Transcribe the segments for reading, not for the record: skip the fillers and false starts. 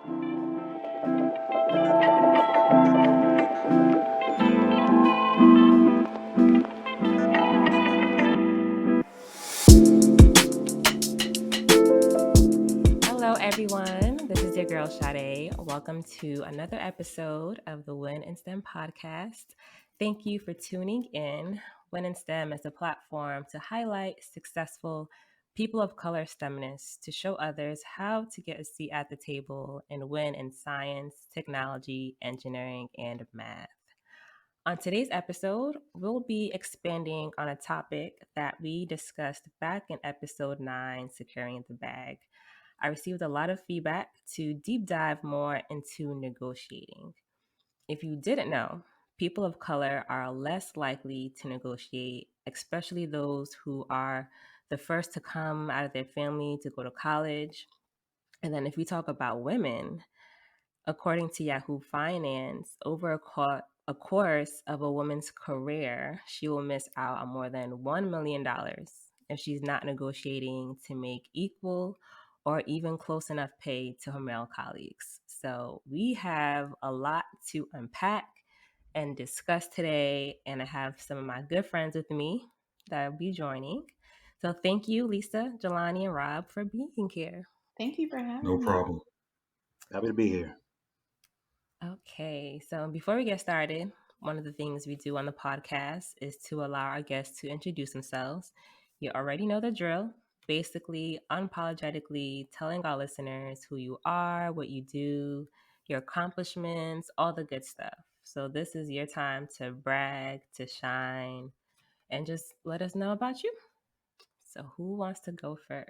Hello, everyone. This is your girl, Sade. Welcome to another episode of the Win in STEM podcast. Thank you for tuning in. Win in STEM is a platform to highlight successful people of color STEMnists to show others how to get a seat at the table and win in science, technology, engineering, and math. On today's episode, we'll be expanding on a topic that we discussed back in episode 9, Securing the Bag. I received a lot of feedback to deep dive more into negotiating. If you didn't know, people of color are less likely to negotiate, especially those who are the first to come out of their family to go to college. And then if we talk about women, according to Yahoo Finance, over a course of a woman's career, she will miss out on more than $1 million if she's not negotiating to make equal or even close enough pay to her male colleagues. So we have a lot to unpack and discuss today, and I have some of my good friends with me that will be joining. So thank you, Lisa, Jelani, and Rob, for being here. Thank you for No having me. problem. Happy to be here. Okay, so before we get started, one of the things we do on the podcast is to allow our guests to introduce themselves. You already know the drill. Basically, unapologetically telling our listeners who you are, what you do, your accomplishments, all the good stuff. So this is your time to brag, to shine, and just let us know about you. So who wants to go first?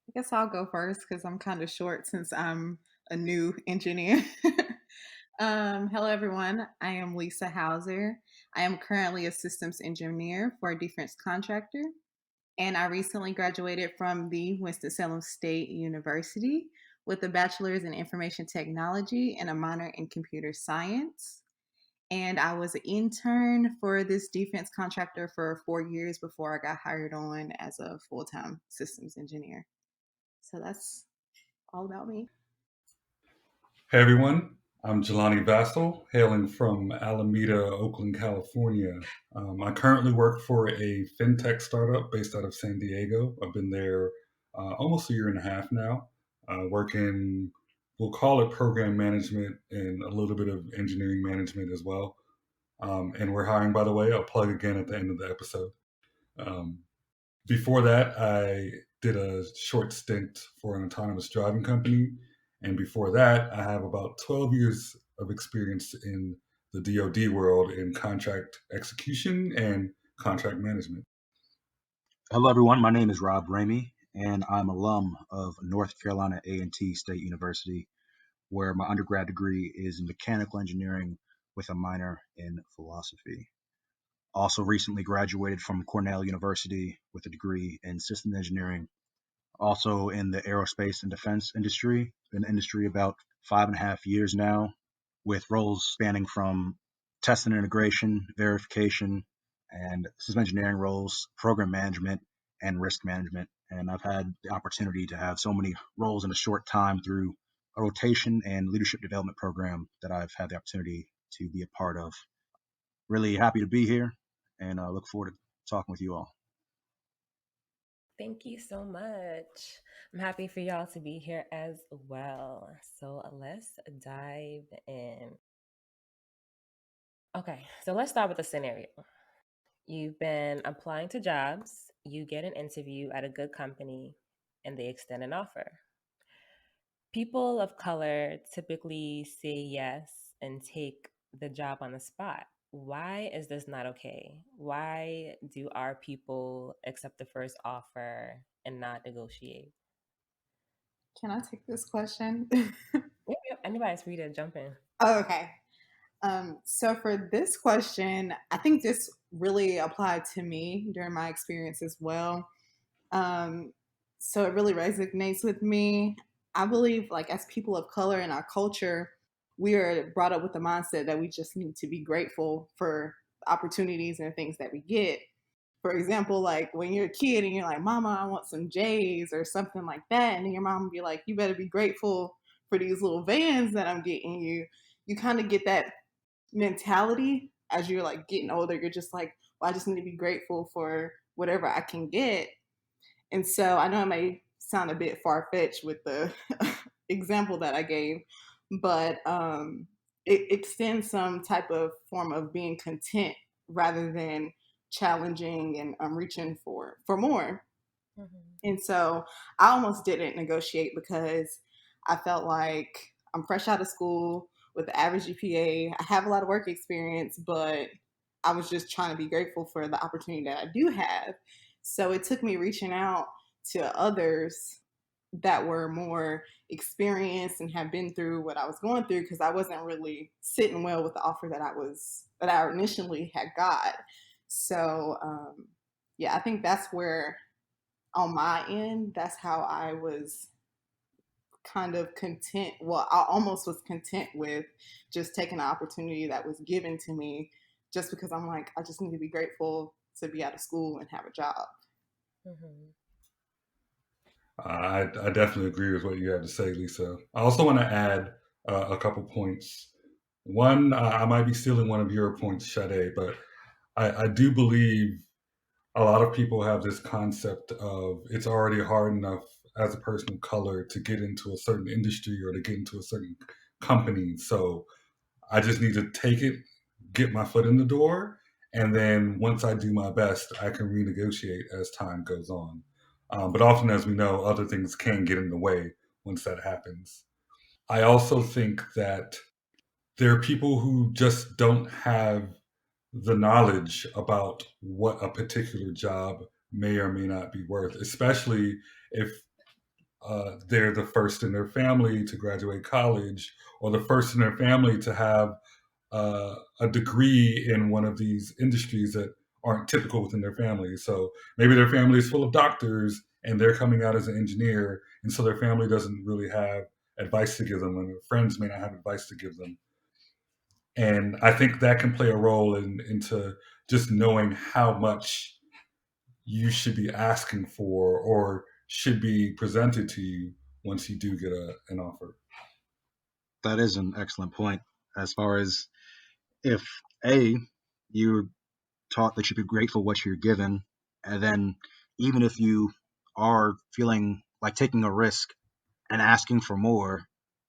I guess I'll go first because I'm kind of short since I'm a new engineer. Hello, everyone. I am Lisa Hauser. I am currently a systems engineer for a defense contractor, and I recently graduated from the Winston-Salem State University with a bachelor's in information technology and a minor in computer science. And I was an intern for this defense contractor for 4 years before I got hired on as a full-time systems engineer. So that's all about me. Hey everyone, I'm Jelani Vassall, hailing from Alameda, Oakland, California. I currently work for a fintech startup based out of San Diego. I've been there almost a year and a half now, working, we'll call it program management and a little bit of engineering management as well. And we're hiring, by the way, I'll plug again at the end of the episode. Before that, I did a short stint for an autonomous driving company. And before that, I have about 12 years of experience in the DoD world in contract execution and contract management. Hello, everyone. My name is Rob Ramey, and I'm alum of North Carolina A&T State University, where my undergrad degree is in mechanical engineering with a minor in philosophy. Also recently graduated from Cornell University with a degree in systems engineering. Also in the aerospace and defense industry. Been in the industry about 5.5 years now, with roles spanning from test and integration, verification, and system engineering roles, program management, and risk management. And I've had the opportunity to have so many roles in a short time through a rotation and leadership development program that I've had the opportunity to be a part of. Really happy to be here, and I look forward to talking with you all. Thank you so much. I'm happy for y'all to be here as well. So let's dive in. Okay, so let's start with a scenario. You've been applying to jobs, you get an interview at a good company, and they extend an offer. People of color typically say yes and take the job on the spot. Why is this not okay? Why do our people accept the first offer and not negotiate? Can I take this question? Yep, anybody's free to jump in. Oh, okay. So for this question, I think this really applied to me during my experience as well. So it really resonates with me. I believe, like, as people of color in our culture, we are brought up with the mindset that we just need to be grateful for opportunities and things that we get. For example, like when you're a kid and you're like, Mama, I want some J's or something like that. And then your mom will be like, you better be grateful for these little vans that I'm getting you, you kind of get that mentality as you're like getting older. You're just like, well, I just need to be grateful for whatever I can get. And so I know it may sound a bit far fetched with the example that I gave, but it extends some type of form of being content rather than challenging and reaching for more. Mm-hmm. And so I almost didn't negotiate because I felt like I'm fresh out of school with the average GPA. I have a lot of work experience, but I was just trying to be grateful for the opportunity that I do have. So it took me reaching out to others that were more experienced and have been through what I was going through, because I wasn't really sitting well with the offer that I initially had got. So yeah, I think that's where on my end, that's how I was kind of content. Well, I almost was content with just taking the opportunity that was given to me, just because I'm like, I just need to be grateful to be out of school and have a job. Mm-hmm. I definitely agree with what you have to say, Lisa. I also want to add a couple points. One, I might be stealing one of your points, Sade, but I do believe a lot of people have this concept of it's already hard enough as a person of color to get into a certain industry or to get into a certain company. So I just need to take it, get my foot in the door, and then once I do my best, I can renegotiate as time goes on. But often, as we know, other things can get in the way once that happens. I also think that there are people who just don't have the knowledge about what a particular job may or may not be worth, especially if they're the first in their family to graduate college or the first in their family to have a degree in one of these industries that aren't typical within their family. So maybe their family is full of doctors and they're coming out as an engineer, and so their family doesn't really have advice to give them, and their friends may not have advice to give them. And I think that can play a role into just knowing how much you should be asking for or should be presented to you once you do get an offer. That is an excellent point. As far as if A, you're taught that you should be grateful what you're given, and then even if you are feeling like taking a risk and asking for more,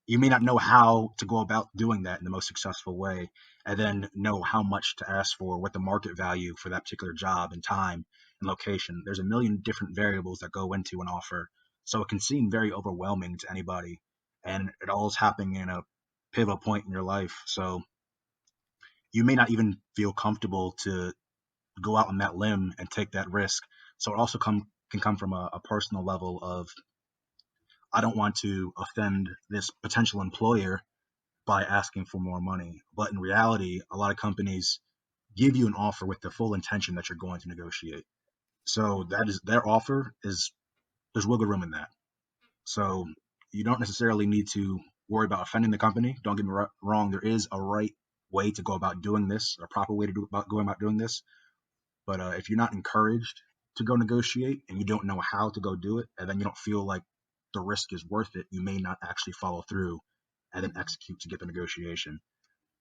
you may not know how to go about doing that in the most successful way, and then know how much to ask for, what the market value for that particular job and time and location. There's a million different variables that go into an offer. So it can seem very overwhelming to anybody, and it all is happening in a pivotal point in your life. So you may not even feel comfortable to go out on that limb and take that risk. So it also can come from a personal level of, I don't want to offend this potential employer by asking for more money. But in reality, a lot of companies give you an offer with the full intention that you're going to negotiate. So that is their offer is, there's wiggle room in that. So you don't necessarily need to worry about offending the company. Don't get me wrong. There is a right way to go about doing this, a proper way to going about doing this. But if you're not encouraged to go negotiate and you don't know how to go do it, and then you don't feel like the risk is worth it, you may not actually follow through and then execute to get the negotiation.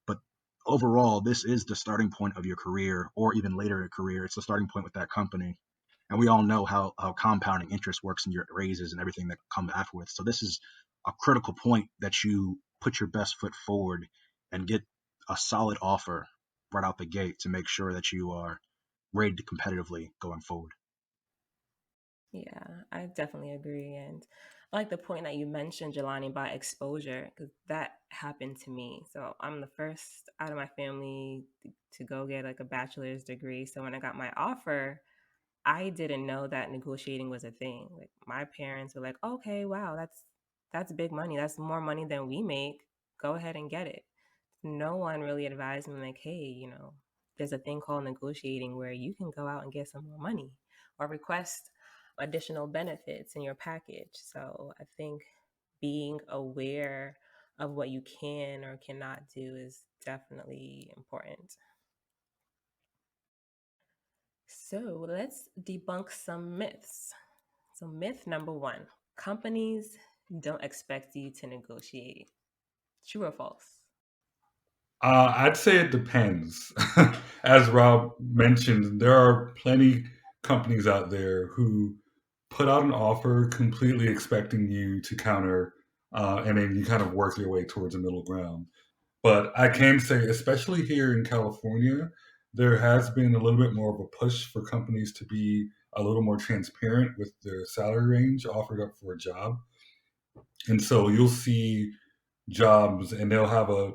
But overall, this is the starting point of your career, or even later in your career. It's the starting point with that company. And we all know how compounding interest works in your raises and everything that comes afterwards. So this is a critical point that you put your best foot forward and get a solid offer right out the gate to make sure that you are rated competitively going forward. Yeah, I definitely agree. And I like the point that you mentioned, Jelani, about exposure, because that happened to me. So I'm the first out of my family to go get like a bachelor's degree. So when I got my offer, I didn't know that negotiating was a thing. Like my parents were like, "Okay, wow, that's big money. That's more money than we make. Go ahead and get it." No one really advised me like, "Hey, there's a thing called negotiating where you can go out and get some more money or request additional benefits in your package." So I think being aware of what you can or cannot do is definitely important. So let's debunk some myths. So, myth number one: companies don't expect you to negotiate. True or false? I'd say it depends. As Rob mentioned, there are plenty companies out there who put out an offer completely expecting you to counter, and then you kind of work your way towards a middle ground. But I can say, especially here in California, there has been a little bit more of a push for companies to be a little more transparent with their salary range offered up for a job. And so you'll see jobs and they'll have a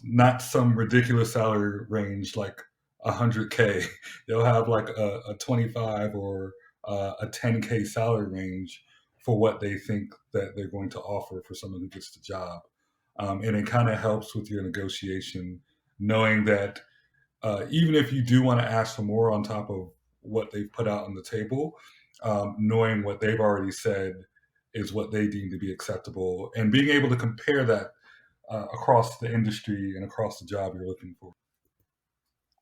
not some ridiculous salary range like 100K. They'll have like a 25 or a 10K salary range for what they think that they're going to offer for someone who gets the job. And it kind of helps with your negotiation, knowing that even if you do want to ask for more on top of what they've put out on the table, knowing what they've already said is what they deem to be acceptable, and being able to compare that across the industry and across the job you're looking for.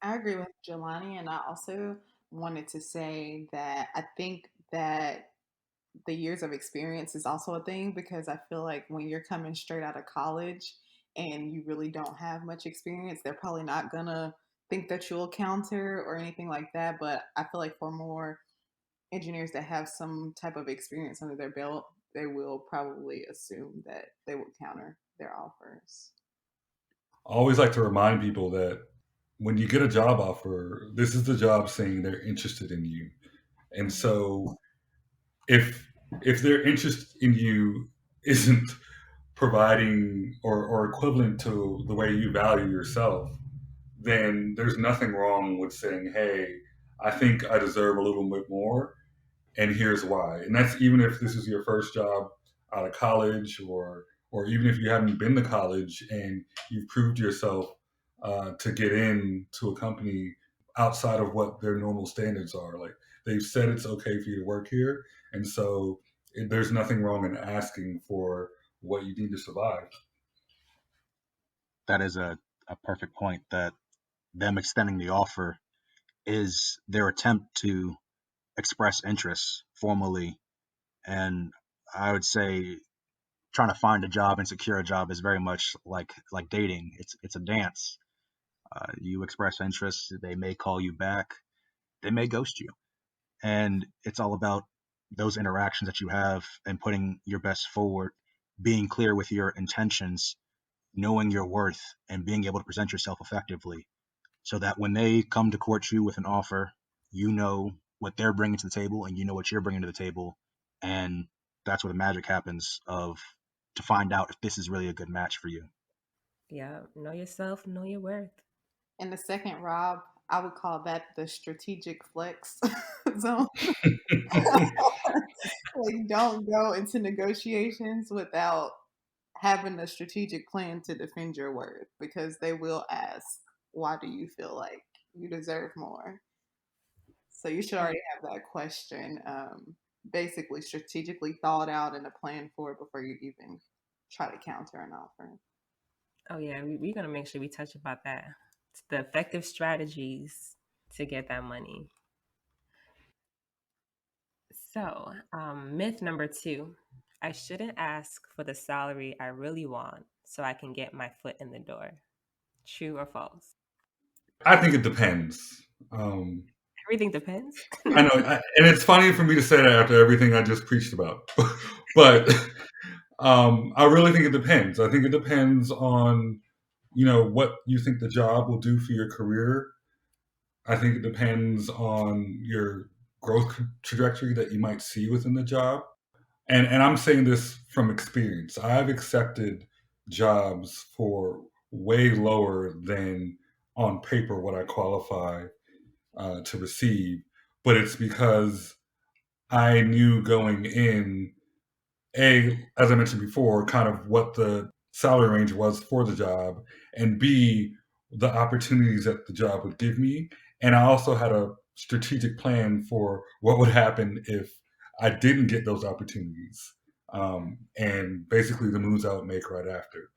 I agree with Jelani, and I also wanted to say that I think that the years of experience is also a thing because I feel like when you're coming straight out of college and you really don't have much experience, they're probably not gonna think that you'll counter or anything like that. But I feel like for more engineers that have some type of experience under their belt, they will probably assume that they will counter their offers. I always like to remind people that when you get a job offer, this is the job saying they're interested in you. And so if their interest in you isn't providing or equivalent to the way you value yourself, then there's nothing wrong with saying, hey, I think I deserve a little bit more, and here's why. And that's even if this is your first job out of college, or even if you haven't been to college and you've proved yourself to get into a company outside of what their normal standards are. Like they've said it's okay for you to work here, and so there's nothing wrong in asking for what you need to survive. That is a perfect point, that them extending the offer is their attempt to express interest formally. And I would say trying to find a job and secure a job is very much like dating. It's a dance. You express interest, they may call you back, they may ghost you, and it's all about those interactions that you have and putting your best forward, being clear with your intentions, knowing your worth, and being able to present yourself effectively, so that when they come to court you with an offer, you know what they're bringing to the table and you know what you're bringing to the table, and that's where the magic happens of to find out if this is really a good match for you. Yeah, know yourself, know your worth. And the second, Rob, I would call that the strategic flex zone. Like, don't go into negotiations without having a strategic plan to defend your worth because they will ask, why do you feel like you deserve more? So you should already have that question basically strategically thought out and a plan for it before you even try to counter an offer. Oh yeah, we're gonna make sure we touch about that. It's the effective strategies to get that money. So, myth number 2: I shouldn't ask for the salary I really want so I can get my foot in the door. True or false? I think it depends. Everything depends. I know, and it's funny for me to say that after everything I just preached about, but I really think it depends. I think it depends on what you think the job will do for your career. I think it depends on your growth trajectory that you might see within the job. And I'm saying this from experience. I've accepted jobs for way lower than on paper what I qualify to receive, but it's because I knew going in, as I mentioned before, kind of what the salary range was for the job, and B, the opportunities that the job would give me. And I also had a strategic plan for what would happen if I didn't get those opportunities, and basically the moves I would make right after.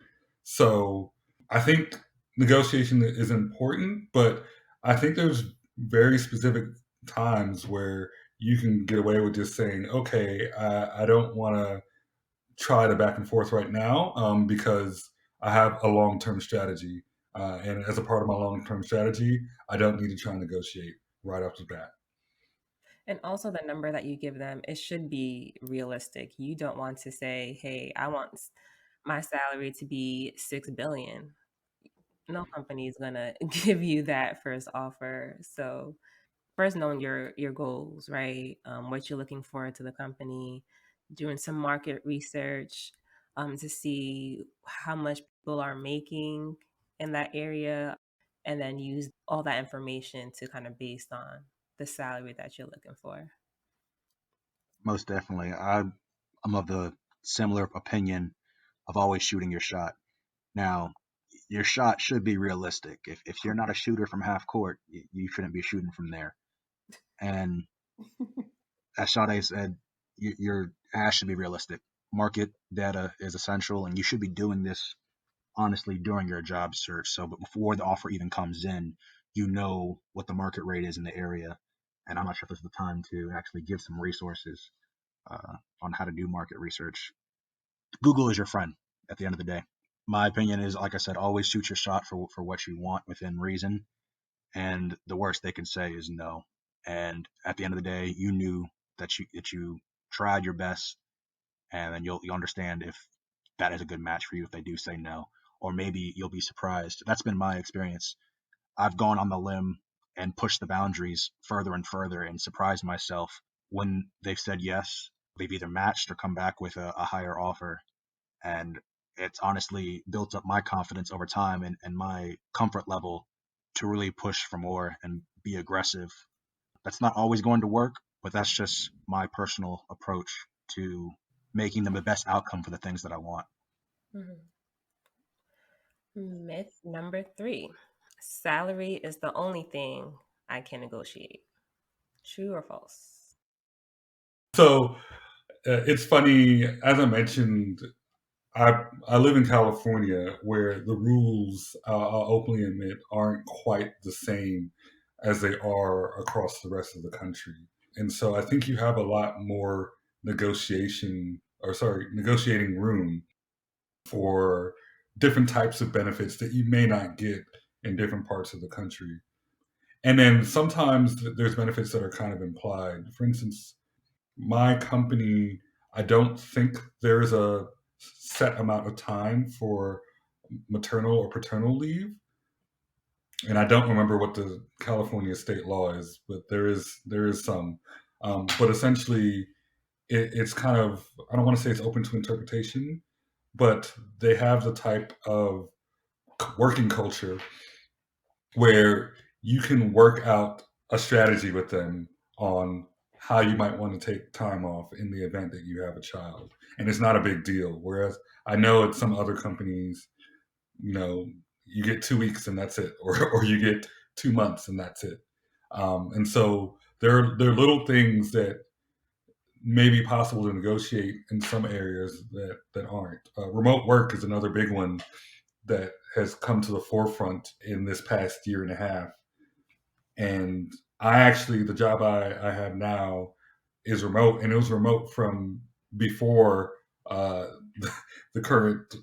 So I think negotiation is important, but I think there's very specific times where you can get away with just saying, okay, I don't want to try the back and forth right now because I have a long-term strategy. And as a part of my long-term strategy, I don't need to try and negotiate right off the bat. And also the number that you give them, it should be realistic. You don't want to say, "Hey, I want my salary to be 6 billion." No company is going to give you that first offer. So, first knowing your goals, right? What you're looking for to the company, doing some market research to see how much people are making in that area, and then use all that information to kind of based on the salary that you're looking for. Most definitely. I'm of the similar opinion of always shooting your shot. Now, your shot should be realistic. If you're not a shooter from half court, you shouldn't be shooting from there. And as Sade said, your ask should be realistic. Market data is essential, and you should be doing this honestly during your job search. So, but before the offer even comes in, you know what the market rate is in the area. And I'm not sure if this is the time to actually give some resources on how to do market research. Google is your friend at the end of the day. My opinion is, like I said, always shoot your shot for what you want within reason. And the worst they can say is no. And at the end of the day, you knew that you tried your best, and then you'll understand if that is a good match for you if they do say no, or maybe you'll be surprised. That's been my experience. I've gone on the limb and pushed the boundaries further and further and surprised myself when they've said yes. They've either matched or come back with a higher offer, and it's honestly built up my confidence over time and my comfort level to really push for more and be aggressive. That's not always going to work, but that's just my personal approach to making them the best outcome for the things that I want. Mhm. Myth number 3: salary is the only thing I can negotiate. True or false? So it's funny, as I mentioned, I live in California where the rules, I'll openly admit, aren't quite the same as they are across the rest of the country. And so I think you have a lot more negotiating room for different types of benefits that you may not get in different parts of the country. And then sometimes there's benefits that are kind of implied. For instance, my company, I don't think there's a set amount of time for maternal or paternal leave. And I don't remember what the California state law is, but there is some. But essentially, it's kind of, I don't want to say it's open to interpretation, but they have the type of working culture where you can work out a strategy with them on how you might want to take time off in the event that you have a child. And it's not a big deal. Whereas I know at some other companies, you know, you get 2 weeks and that's it, or you get 2 months and that's it. And so there are little things that may be possible to negotiate in some areas that aren't. Remote work is another big one that has come to the forefront in this past year and a half. And the job I have now is remote, and it was remote from before the current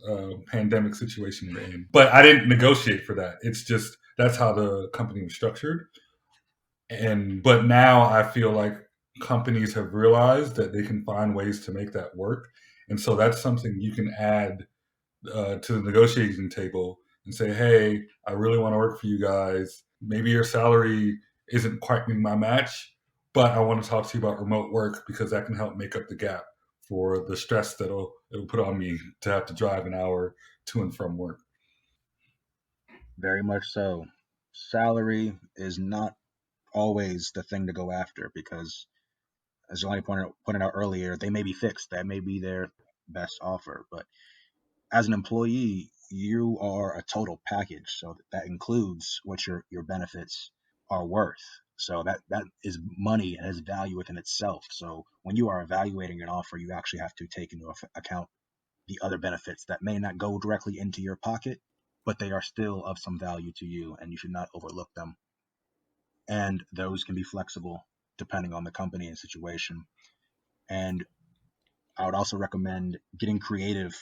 pandemic situation we're in. But I didn't negotiate for that. It's just that's how the company was structured. But now I feel like companies have realized that they can find ways to make that work, and so that's something you can add to the negotiating table and say, hey, I really want to work for you guys. Maybe your salary isn't quite meeting my match, but I want to talk to you about remote work because that can help make up the gap for the stress that it'll put on me to have to drive an hour to and from work. Very much so. Salary is not always the thing to go after because, as Jelani pointed out earlier, they may be fixed. That may be their best offer. But as an employee, you are a total package. So that includes what your benefits are worth. So that is money and has value within itself. So when you are evaluating an offer, you actually have to take into account the other benefits that may not go directly into your pocket, but they are still of some value to you, and you should not overlook them. And those can be flexible depending on the company and situation. And I would also recommend getting creative,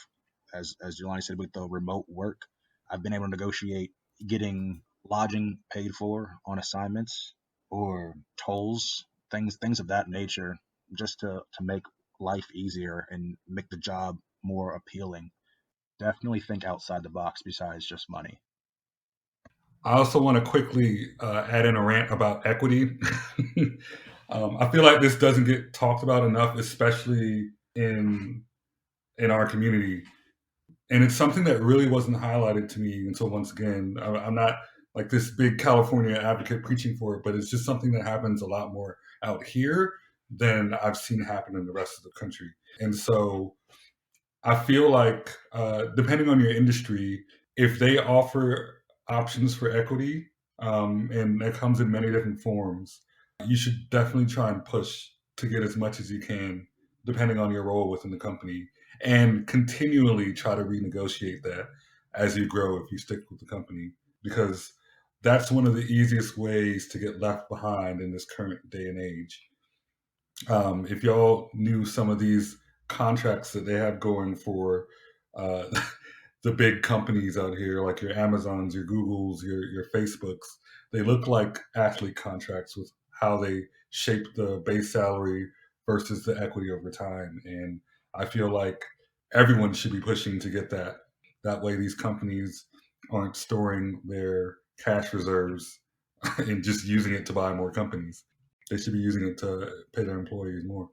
as Jelani said, with the remote work. I've been able to negotiate getting lodging paid for on assignments or tolls, things of that nature, just to make life easier and make the job more appealing. Definitely think outside the box besides just money. I also want to quickly add in a rant about equity. I feel like this doesn't get talked about enough, especially in our community, and it's something that really wasn't highlighted to me until once again. I'm not like this big California advocate preaching for it, but it's just something that happens a lot more out here than I've seen happen in the rest of the country. And so I feel like, depending on your industry, if they offer options for equity, and that comes in many different forms, you should definitely try and push to get as much as you can, depending on your role within the company, and continually try to renegotiate that as you grow if you stick with the company, because that's one of the easiest ways to get left behind in this current day and age. If y'all knew some of these contracts that they have going for uh, the big companies out here, like your Amazons, your Googles, your Facebooks, they look like athlete contracts with how they shape the base salary versus the equity over time. And I feel like everyone should be pushing to get that. That way, these companies aren't storing their cash reserves and just using it to buy more companies. They should be using it to pay their employees more.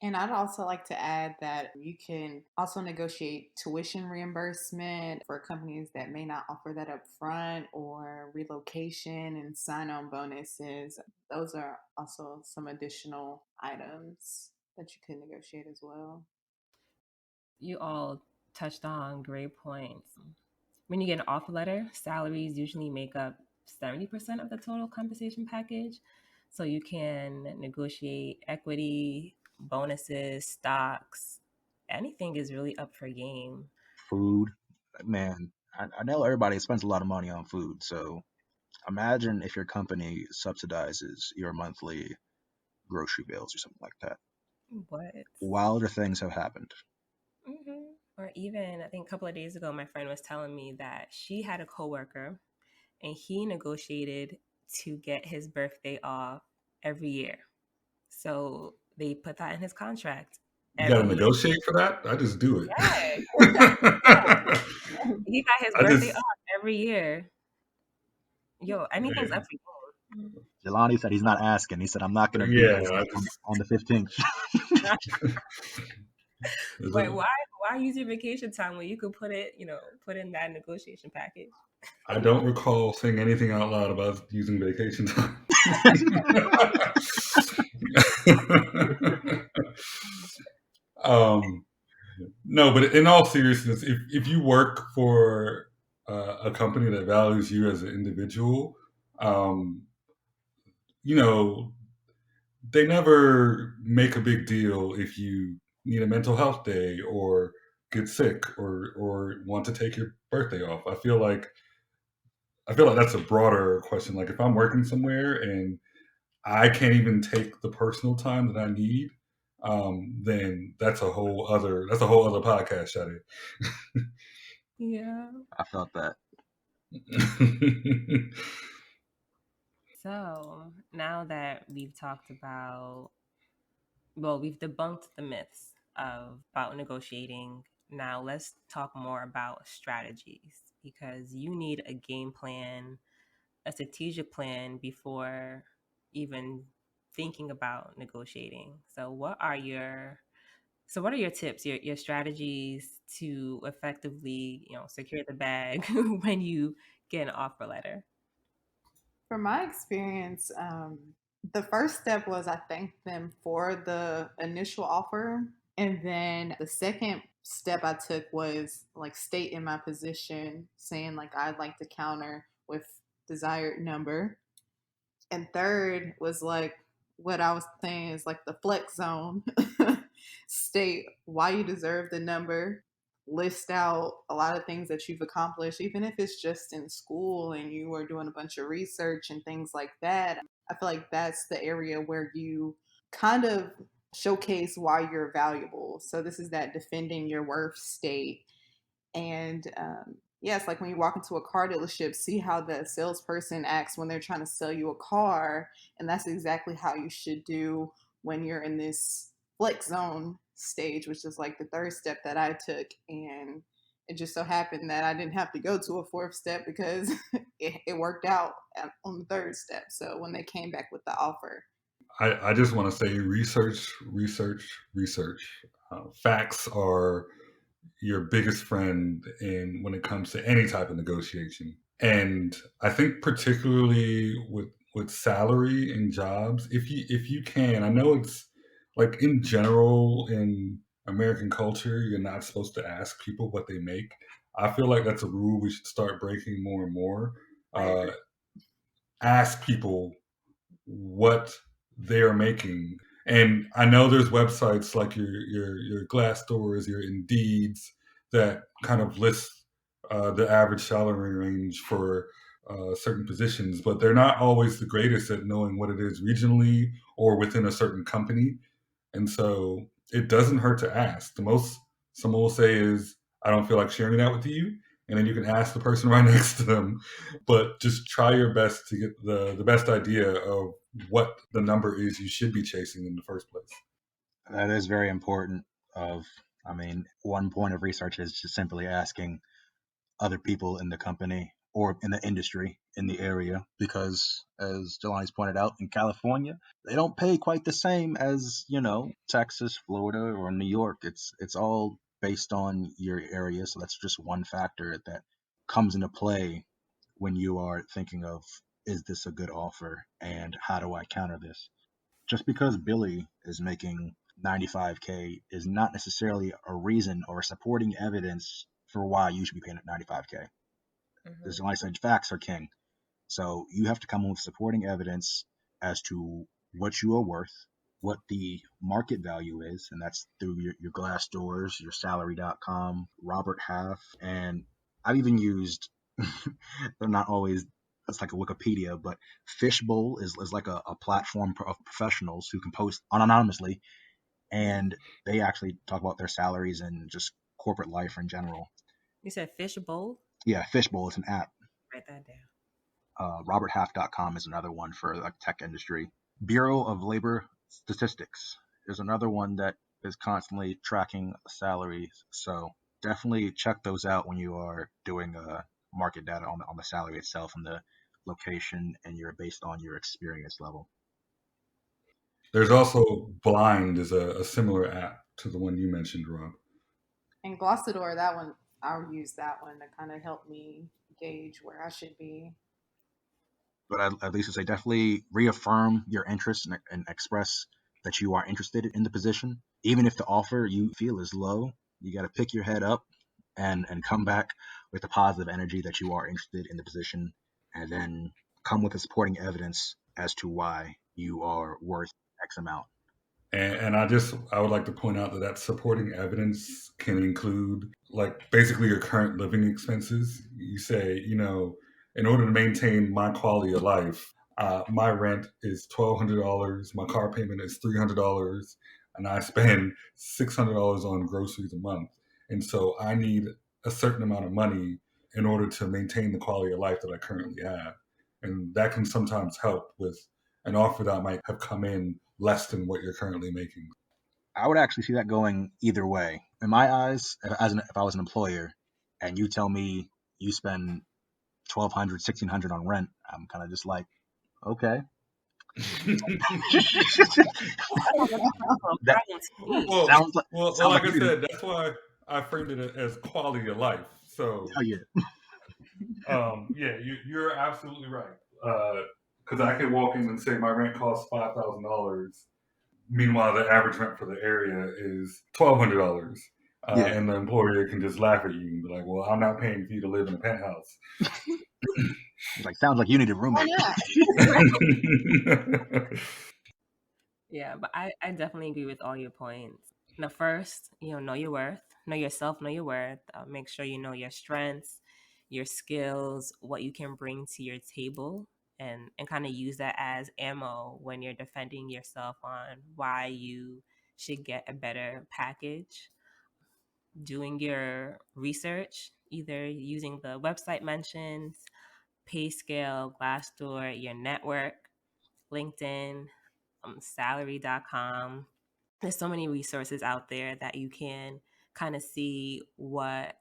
And I'd also like to add that you can also negotiate tuition reimbursement for companies that may not offer that up front, or relocation and sign on bonuses. Those are also some additional items that you can negotiate as well. You all touched on great points. When you get an offer letter, salaries usually make up 70% of the total compensation package. So you can negotiate equity, bonuses, stocks. Anything is really up for game. Food, man, I know everybody spends a lot of money on food, so imagine if your company subsidizes your monthly grocery bills or something like that. What? Wilder things have happened. Or even, I think a couple of days ago, my friend was telling me that she had a coworker and he negotiated to get his birthday off every year. So they put that in his contract You got to every year. negotiate for that. I just do it. Yeah. He got his I birthday just off every year. Yo, anything's up yeah, for you. Jelani said he's not asking. He said, I'm not going to do yeah. this I on the 15th. But why use your vacation time when you could put it, put in that negotiation package? I don't recall saying anything out loud about using vacation time. um, no, but in all seriousness, if you work for a company that values you as an individual, um, you know, they never make a big deal if you need a mental health day or get sick or want to take your birthday off. I feel like that's a broader question. Like if I'm working somewhere and I can't even take the personal time that I need, then that's a whole other podcast, Shadi. Yeah. I felt that. So now that we've talked about, we've debunked the myths about negotiating. Now let's talk more about strategies, because you need a game plan, a strategic plan before even thinking about negotiating. What are your tips, your strategies to effectively, secure the bag when you get an offer letter? From my experience, the first step was I thanked them for the initial offer. And then the second step I took was like state in my position, saying like I'd like to counter with desired number. And third was like what I was saying is like the flex zone. State why you deserve the number, list out a lot of things that you've accomplished, even if it's just in school and you are doing a bunch of research and things like that. I feel like that's the area where you kind of showcase why you're valuable. So this is that defending your worth state. And yes, like when you walk into a car dealership, see how the salesperson acts when they're trying to sell you a car. And that's exactly how you should do when you're in this flex zone stage, which is like the third step that I took. And it just so happened that I didn't have to go to a fourth step because it worked out on the third step. So when they came back with the offer, I just want to say research, research, research. Facts are your biggest friend in when it comes to any type of negotiation. And I think particularly with salary and jobs, if you can, I know it's like in general in American culture, you're not supposed to ask people what they make. I feel like that's a rule we should start breaking more and more. Uh, ask people what they're making. And I know there's websites like your Glassdoors, your Indeeds that kind of list the average salary range for certain positions, but they're not always the greatest at knowing what it is regionally or within a certain company. And so it doesn't hurt to ask. The most someone will say is, I don't feel like sharing that with you. And then you can ask the person right next to them. But just try your best to get the best idea of what the number is you should be chasing in the first place. That is very important. One point of research is just simply asking other people in the company or in the industry in the area, because as Jelani's pointed out, in California, they don't pay quite the same as, Texas, Florida, or New York. It's all based on your area. So that's just one factor that comes into play when you are thinking of, is this a good offer and how do I counter this? Just because Billy is making 95K is not necessarily a reason or supporting evidence for why you should be paying 95K. There's like said, facts are king. So you have to come up with supporting evidence as to what you are worth, what the market value is, and that's through your Glassdoors, your salary.com, Robert Half, and I've even used, they're not always, it's like a Wikipedia, but Fishbowl is like a platform of professionals who can post anonymously, and they actually talk about their salaries and just corporate life in general. You said Fishbowl? Yeah, Fishbowl is an app. Write that down. RobertHalf.com is another one for the tech industry. Bureau of Labor Statistics is another one that is constantly tracking salaries. So definitely check those out when you are doing market data on the salary itself and the location, and you're based on your experience level. There's also Blind is a similar app to the one you mentioned, Rob. and Glossador, that one, I'll use that one to kind of help me gauge where I should be. But at least I say definitely reaffirm your interest and express that you are interested in the position. Even if the offer you feel is low, you got to pick your head up and come back with the positive energy that you are interested in the position, and then come with the supporting evidence as to why you are worth X amount. And I would like to point out that supporting evidence can include like basically your current living expenses. You say, in order to maintain my quality of life, my rent is $1,200, my car payment is $300, and I spend $600 on groceries a month. And so I need a certain amount of money in order to maintain the quality of life that I currently have. And that can sometimes help with an offer that might have come in less than what you're currently making. I would actually see that going either way. In my eyes, if I was an employer and you tell me you spend $1,200, $1,600 on rent, I'm kind of just like, okay. That sounds like, like I said, that's why I framed it as quality of life. So, oh, yeah. You're absolutely right. Because I could walk in and say my rent costs $5,000. Meanwhile, the average rent for the area is $1,200. And the employer can just laugh at you and be like, well, I'm not paying for you to live in a penthouse. It's like, sounds like you need a roommate. Yeah, but I definitely agree with all your points. The first, know your worth, know yourself, know your worth. Make sure you know your strengths, your skills, what you can bring to your table, and kind of use that as ammo when you're defending yourself on why you should get a better package. Doing your research, either using the website mentions, PayScale, Glassdoor, your network, LinkedIn, salary.com. There's so many resources out there that you can kind of see what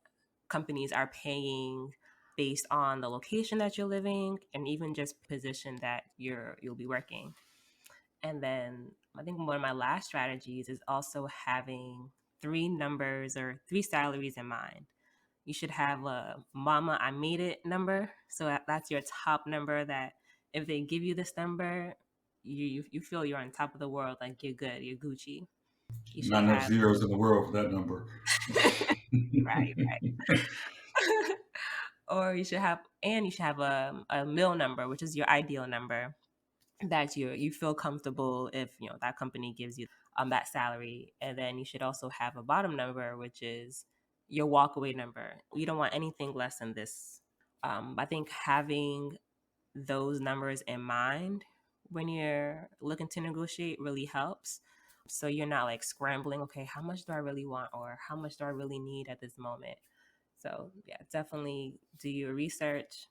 companies are paying based on the location that you're living and even just position that you'll be working. And then I think one of my last strategies is also having three numbers or three salaries in mind. You should have a mama I made it number. So that's your top number, that if they give you this number, you feel you're on top of the world, like you're good, you're Gucci. You should Not enough have zeros in the world for that number. right. Or you should have a mill number, which is your ideal number, that you feel comfortable if that company gives you that salary. And then you should also have a bottom number, which is your walkaway number. You don't want anything less than this. I think having those numbers in mind when you're looking to negotiate really helps. So you're not like scrambling, okay, how much do I really want, or how much do I really need at this moment? So yeah, definitely do your research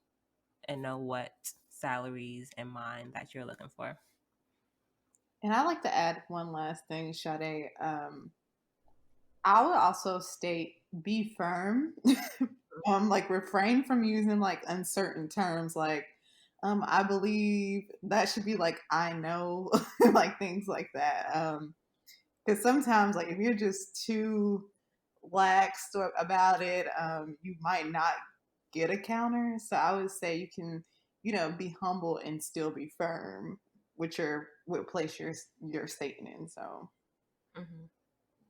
and know what salaries in mind that you're looking for. And I like to add one last thing, Sade. I would also state be firm. Like refrain from using like uncertain terms like I believe that should be like I know, like things like that. Because sometimes like if you're just too lax about it, you might not get a counter. So I would say you can, be humble and still be firm with what place you're stating in. So Mm-hmm.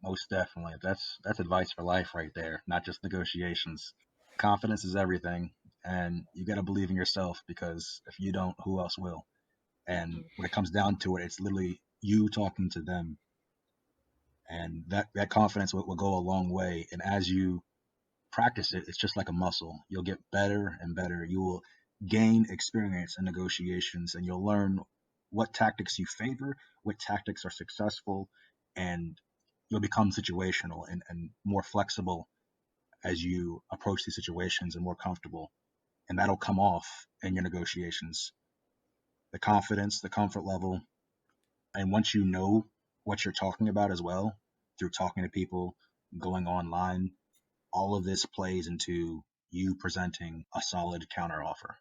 Most definitely. That's advice for life right there, not just negotiations. Confidence is everything, and you got to believe in yourself because if you don't, who else will? And when it comes down to it, it's literally you talking to them, and that confidence will go a long way. And as you practice it, it's just like a muscle. You'll get better and better. You will gain experience in negotiations, and you'll learn what tactics you favor, what tactics are successful, and you'll become situational and more flexible as you approach these situations and more comfortable. And that'll come off in your negotiations. The confidence, the comfort level. And once you know what you're talking about as well, through talking to people, going online, all of this plays into you presenting a solid counter offer.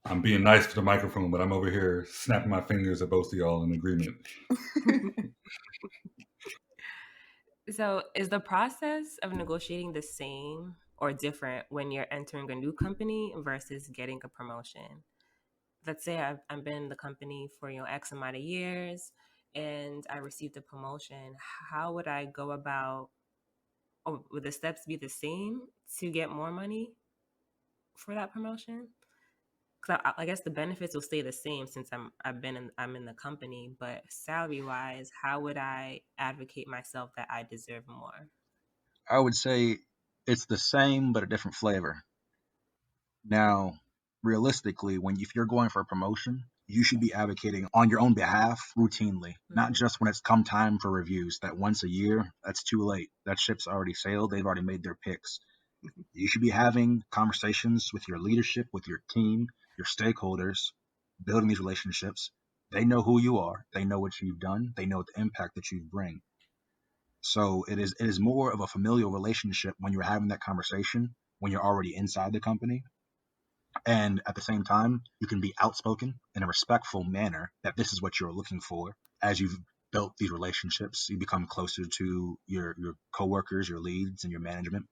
I'm being nice to the microphone, but I'm over here snapping my fingers at both of y'all in agreement. So is the process of negotiating the same or different when you're entering a new company versus getting a promotion? Let's say I've been in the company for X amount of years and I received a promotion. How would I go about, or would the steps be the same to get more money for that promotion? Because I guess the benefits will stay the same since I'm in the company, but salary wise, how would I advocate myself that I deserve more? I would say it's the same but a different flavor. Now, realistically, if you're going for a promotion, you should be advocating on your own behalf routinely, not just when it's come time for reviews. That once a year, that's too late. That ship's already sailed. They've already made their picks. You should be having conversations with your leadership, with your team, your stakeholders, building these relationships. They know who you are. They know what you've done. They know the impact that you bring. So it is more of a familial relationship when you're having that conversation, when you're already inside the company. And at the same time, you can be outspoken in a respectful manner that this is what you're looking for. As you've built these relationships, you become closer to your coworkers, your leads, and your management.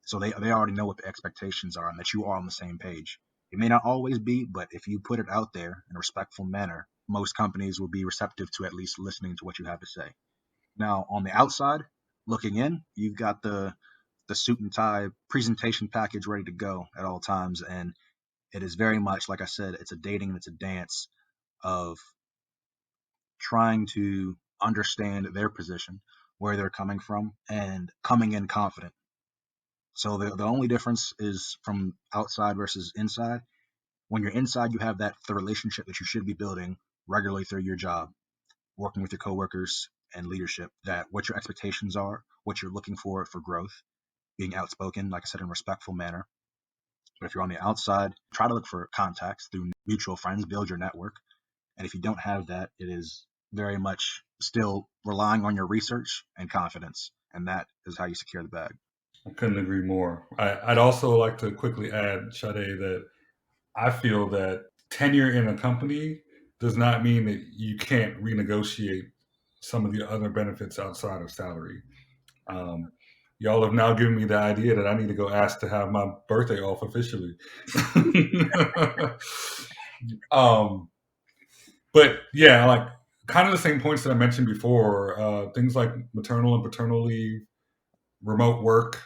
So they already know what the expectations are and that you are on the same page. It may not always be, but if you put it out there in a respectful manner, most companies will be receptive to at least listening to what you have to say. Now, on the outside, looking in, you've got the suit and tie presentation package ready to go at all times. And it is very much, like I said, it's a dating, it's a dance of trying to understand their position, where they're coming from, and coming in confident. So the only difference is from outside versus inside. When you're inside, you have the relationship that you should be building regularly through your job, working with your coworkers, and leadership, that what your expectations are, what you're looking for growth, being outspoken, like I said, in a respectful manner. But if you're on the outside, try to look for contacts through mutual friends, build your network. And if you don't have that, it is very much still relying on your research and confidence. And that is how you secure the bag. I couldn't agree more. I'd also like to quickly add, Sade, that I feel that tenure in a company does not mean that you can't renegotiate some of the other benefits outside of salary. Um, y'all have now given me the idea that I need to go ask to have my birthday off officially. um, but yeah, like kind of the same points that I mentioned before. Things like maternal and paternal leave, remote work,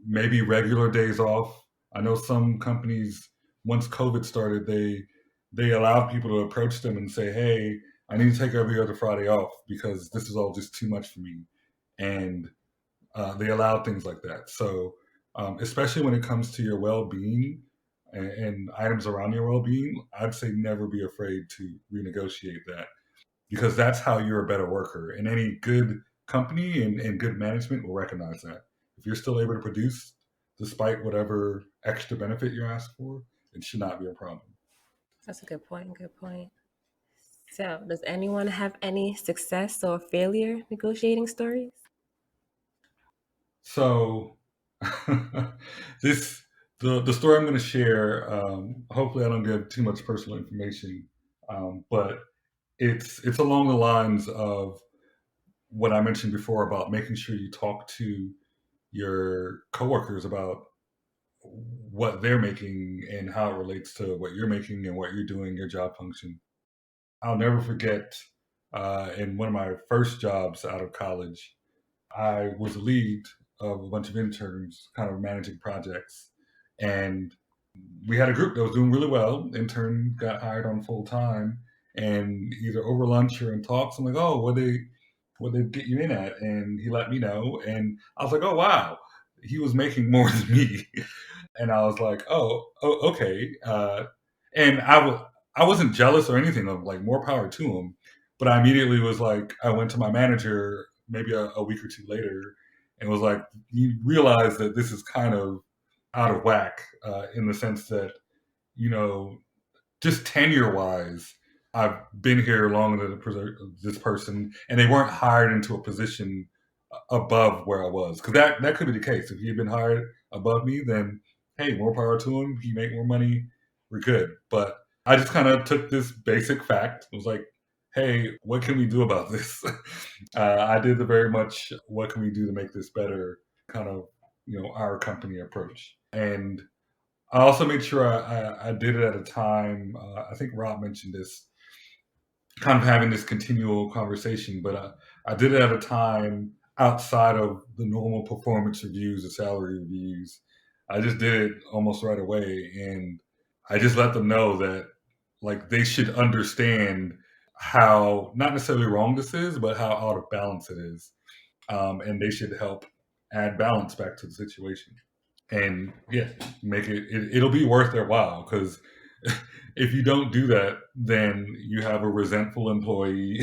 maybe regular days off. I know some companies, once COVID started, they allowed people to approach them and say, "Hey, I need to take every other Friday off because this is all just too much for me," and they allowed things like that. So, especially when it comes to your well-being and items around your well-being, I'd say never be afraid to renegotiate that because that's how you're a better worker. And any good company and good management will recognize that. If you're still able to produce despite whatever extra benefit you're asked for, it should not be a problem. That's a good point. Good point. So, does anyone have any success or failure negotiating stories? So this the story I'm going to share. Hopefully, I don't give too much personal information, but it's along the lines of what I mentioned before about making sure you talk to your coworkers about what they're making and how it relates to what you're making and what you're doing, your job function. I'll never forget in one of my first jobs out of college, I was the lead of a bunch of interns, kind of managing projects. And we had a group that was doing really well. Intern got hired on full time, and either over lunch or in talks, I'm like, "Oh, what they get you in at?" And he let me know, and I was like, "Oh, wow." He was making more than me, and I was like, "Oh, okay." And I wasn't jealous or anything. Of like more power to him, but I immediately was like, I went to my manager maybe a week or two later, and was like, "You realize that this is kind of out of whack in the sense that you know just tenure wise, I've been here longer than this person, and they weren't hired into a position above where I was. Because that could be the case. If he had been hired above me, then hey, more power to him. He make more money. We're good. But I just kind of took this basic fact. Was like, hey, what can we do about this? I did the very much what can we do to make this better kind of our company approach. And I also made sure I did it at a time. I think Rob mentioned this, kind of having this continual conversation, but I did it at a time outside of the normal performance reviews or salary reviews. I just did it almost right away, and I just let them know that like they should understand how not necessarily wrong this is, but how out of balance it is, and they should help add balance back to the situation and yeah, make it'll be worth their while because if you don't do that, then you have a resentful employee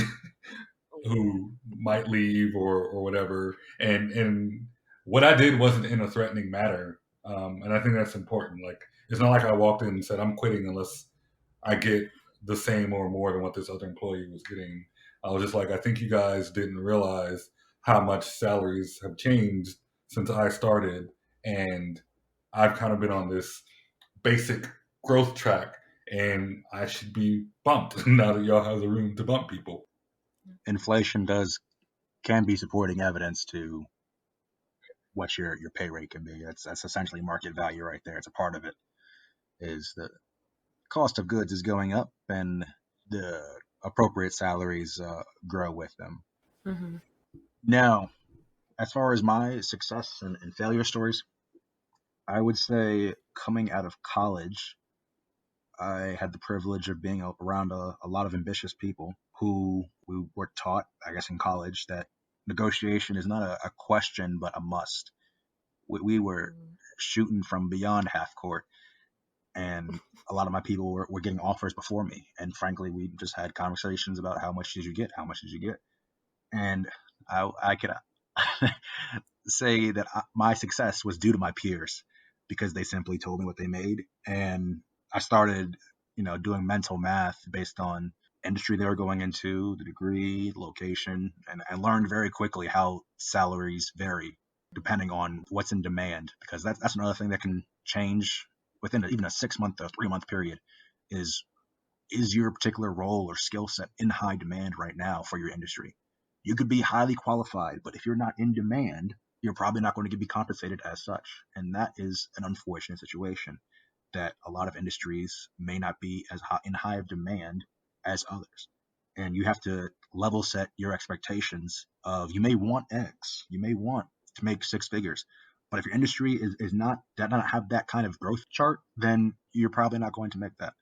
who might leave or whatever. And what I did wasn't in a threatening manner, and I think that's important. Like it's not like I walked in and said I'm quitting unless I get the same or more than what this other employee was getting. I was just like, I think you guys didn't realize how much salaries have changed since I started, and I've kind of been on this basic growth track, and I should be bumped now that y'all have the room to bump people. Inflation can be supporting evidence to what your pay rate can be. That's essentially market value right there. It's a part of it. Is the cost of goods is going up, and the appropriate salaries grow with them. Mm-hmm. Now, as far as my success and failure stories, I would say coming out of college, I had the privilege of being around a lot of ambitious people who we were taught, I guess, in college that negotiation is not a question, but a must. We were shooting from beyond half court, and a lot of my people were getting offers before me. And frankly, we just had conversations about how much did you get? How much did you get? And I could say that my success was due to my peers because they simply told me what they made, and I started, doing mental math based on industry they were going into, the degree, location, and I learned very quickly how salaries vary depending on what's in demand, because that's another thing that can change within even a 6 month or 3 month period. Is your particular role or skill set in high demand right now for your industry? You could be highly qualified, but if you're not in demand, you're probably not going to be compensated as such. And that is an unfortunate situation that a lot of industries may not be as high, in high of demand as others. And you have to level set your expectations of, you may want X, you may want to make six figures. But if your industry is not have that kind of growth chart, then you're probably not going to make that.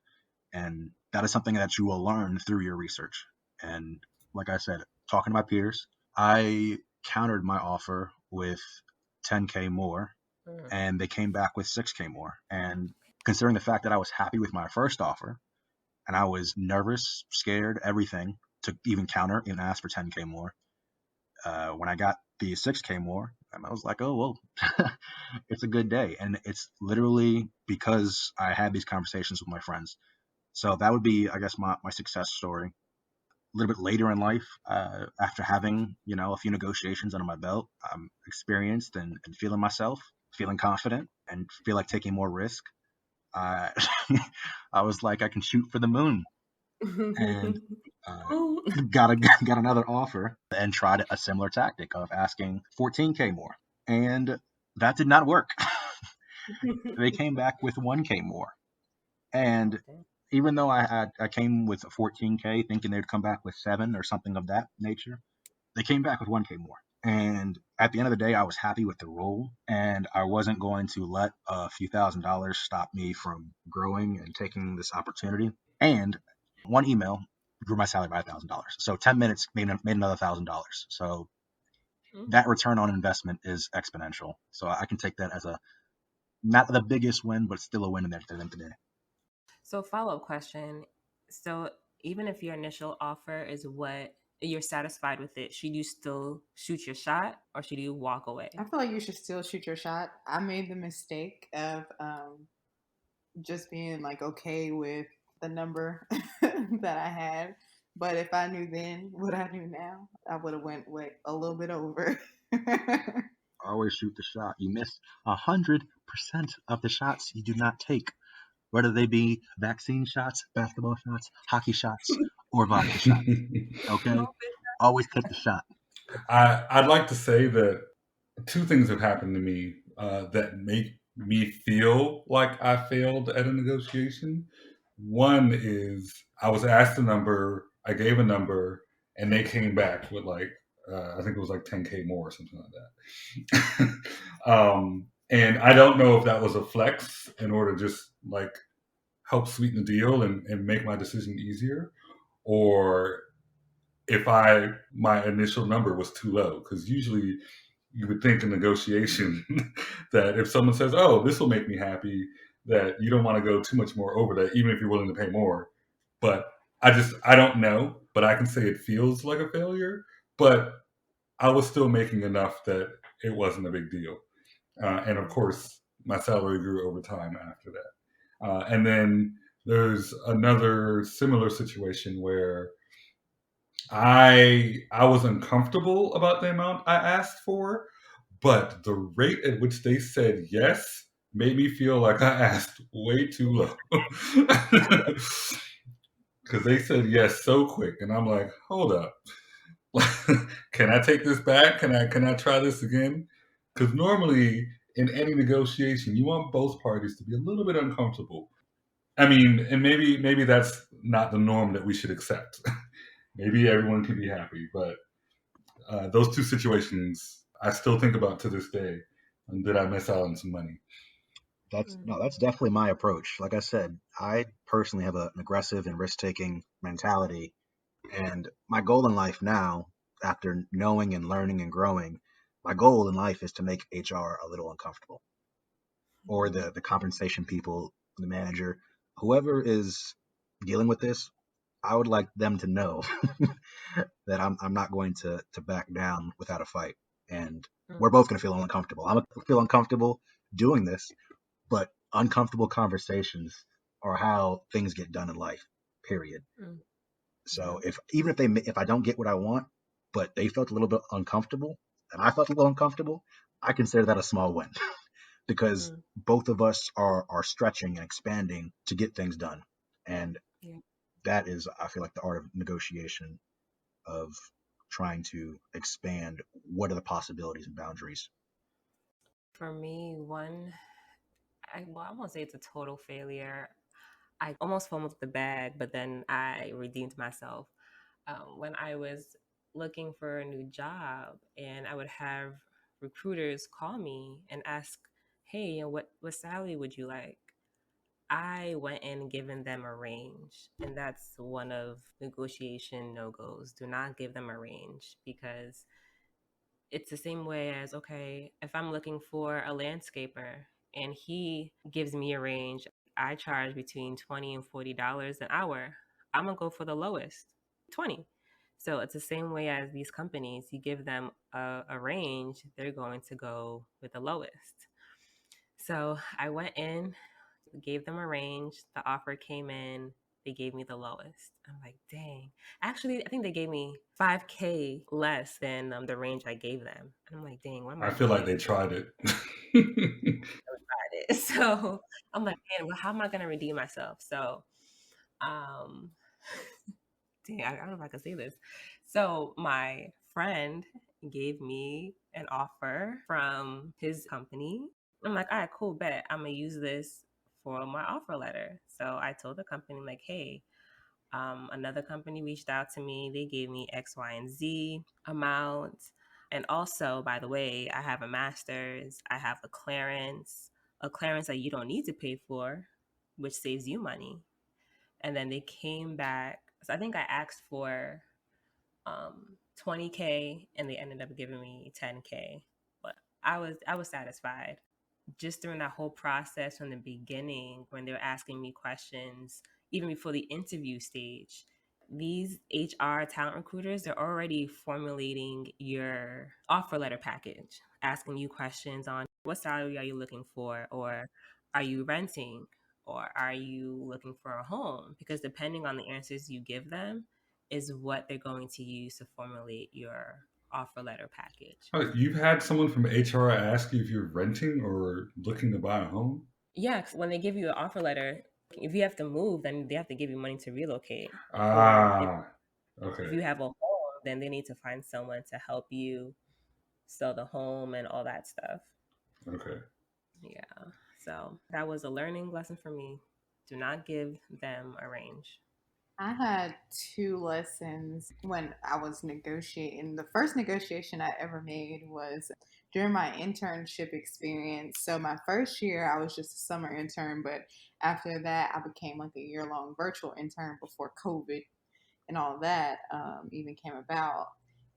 And that is something that you will learn through your research. And like I said, talking to my peers, I countered my offer with 10K more, and they came back with 6K more. And considering the fact that I was happy with my first offer, and I was nervous, scared, everything to even counter and ask for 10K more, when I got the 6K more, I was like, oh, well, it's a good day. And it's literally because I had these conversations with my friends. So that would be, I guess, my success story. A little bit later in life, after having, a few negotiations under my belt, I'm experienced and feeling myself, feeling confident, and feel like taking more risk. I I was like, I can shoot for the moon, and got another offer and tried a similar tactic of asking 14K more, and that did not work. They came back with 1K more, and even though I came with 14K thinking they'd come back with 7 or something of that nature, they came back with 1K more. And at the end of the day, I was happy with the role, and I wasn't going to let a few $1,000s stop me from growing and taking this opportunity. And one email grew my salary by $1,000. So 10 minutes made another $1,000. So that return on investment is exponential. So I can take that as not the biggest win, but still a win at the end of the day. So, follow-up question. So, even if your initial offer is what you're satisfied with it, should you still shoot your shot or should you walk away? I feel like you should still shoot your shot. I made the mistake of just being like okay with the number that I had. But if I knew then what I knew now, I would have went a little bit over. Always shoot the shot. You miss 100% of the shots you do not take, whether they be vaccine shots, basketball shots, hockey shots, or vodka shots. Okay? Always take the shot. I'd like to say that two things have happened to me that make me feel like I failed at a negotiation. One is I was asked a number, I gave a number, and they came back with I think it was like 10K more or something like that. And I don't know if that was a flex in order to just like help sweeten the deal and make my decision easier, or if my initial number was too low, because usually you would think in negotiation that if someone says, "Oh, this will make me happy," that you don't want to go too much more over that, even if you're willing to pay more. But I don't know, but I can say it feels like a failure. But I was still making enough that it wasn't a big deal, and of course, my salary grew over time after that. And then there's another similar situation where I was uncomfortable about the amount I asked for, but the rate at which they said yes made me feel like I asked way too low. Because they said yes so quick, and I'm like, hold up. Can I take this back? Can I try this again? Because normally in any negotiation, you want both parties to be a little bit uncomfortable. I mean, and maybe that's not the norm that we should accept. Maybe everyone can be happy, but those two situations I still think about to this day. And did I miss out on some money? That's definitely my approach. Like I said, I personally have an aggressive and risk-taking mentality, and my goal in life now, after knowing and learning and growing, my goal in life is to make HR a little uncomfortable, or the compensation people, the manager, whoever is dealing with this. I would like them to know that I'm not going to back down without a fight. And we're both going to feel uncomfortable. I'm going to feel uncomfortable doing this, but uncomfortable conversations are how things get done in life, period. So if I don't get what I want, but they felt a little bit uncomfortable and I felt a little uncomfortable, I consider that a small win because both of us are stretching and expanding to get things done. And that is, I feel like, the art of negotiation, of trying to expand what are the possibilities and boundaries. For me, I won't say it's a total failure. I almost fumbled the bag, but then I redeemed myself. When I was looking for a new job, and I would have recruiters call me and ask, "Hey, what salary would you like?" I went in giving them a range, and that's one of negotiation no-goes. Do not give them a range, because it's the same way as, okay, if I'm looking for a landscaper and he gives me a range, I charge between $20 and $40 an hour. I'm gonna go for the lowest, 20. So it's the same way as these companies. You give them a range, they're going to go with the lowest. So I went in, gave them a range. The offer came in. They gave me the lowest. I'm like, dang. Actually, I think they gave me $5K less than the range I gave them. And I'm like, dang, what am I I feel like doing? they tried it. So I'm like, man, well, how am I going to redeem myself? So, um, dang, I don't know if I can say this. So my friend gave me an offer from his company. I'm like, all right, cool, bet. I'm gonna use this for my offer letter. So I told the company, like, hey, another company reached out to me. They gave me X, Y, and Z amount. And also, by the way, I have a master's. I have a clearance that you don't need to pay for, which saves you money. And then they came back. So I think I asked for 20K, and they ended up giving me 10K. But I was satisfied. Just during that whole process from the beginning, when they were asking me questions, even before the interview stage, these HR talent recruiters, they're already formulating your offer letter package, asking you questions on what salary are you looking for, or are you renting, or are you looking for a home? Because depending on the answers you give them is what they're going to use to formulate your offer letter package. Oh, you've had someone from HR ask you if you're renting or looking to buy a home? Yeah, 'cause when they give you an offer letter, if you have to move, then they have to give you money to relocate. Or Ah, if okay. you have a home, then they need to find someone to help you sell the home and all that stuff. Okay. Yeah. So that was a learning lesson for me. Do not give them a range. I had two lessons when I was negotiating. The first negotiation I ever made was during my internship experience. So, my first year, I was just a summer intern, but after that, I became like a year long virtual intern before COVID and all that even came about.